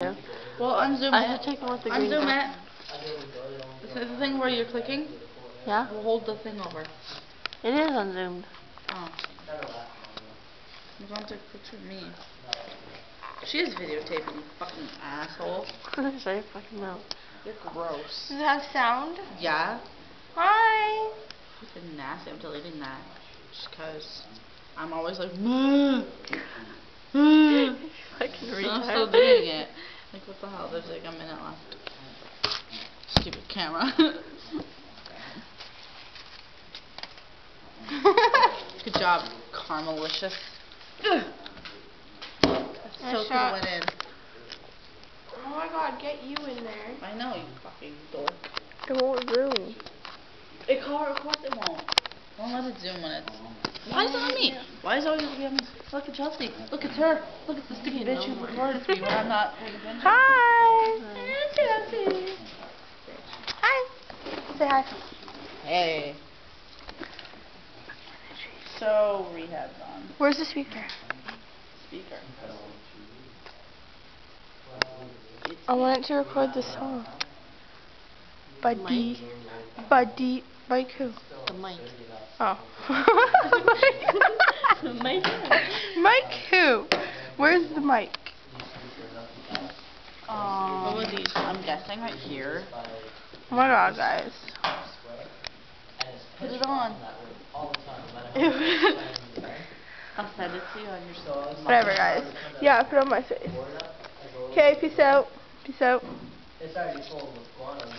Yeah. Well, unzoom. I have to take one with the green. Unzoom it. Is this the thing where you're clicking? Yeah. We'll hold the thing over. It is unzoomed. Oh. You want to take a picture of me? She is videotaping, you fucking asshole. Shut your fucking mouth. You're gross. Does it have sound? Yeah. Hi. Fucking nasty. I'm deleting that. Just cause I'm always like, fucking retard. I'm still doing it. Like, what the hell? There's like a minute left. Stupid camera. Good job, Carmelicious. So cool went in. Oh my god, get you in there. I know, you fucking dork. It won't zoom. Of course it won't. Don't let it zoom when it's... Why is it on me? Why is it always on me? Look at Chelsea. Look at her. Look at the stupid bitch who recorded me when I'm not paying attention. Hi. Hi, Chelsea. Hi. Say hi. Hey. So, rehab's on. Where's the speaker? Speaker. I wanted to record the song. Buddy. Buddy. Mike who? The mic. Oh. Mike. Mike who? Where's the mic? What were these? I'm guessing right here. Oh my god, guys. Put it on. I'll send it to you on your... Whatever, guys. Yeah, put it on my face. Okay, peace out. Peace out. It's already full with guano.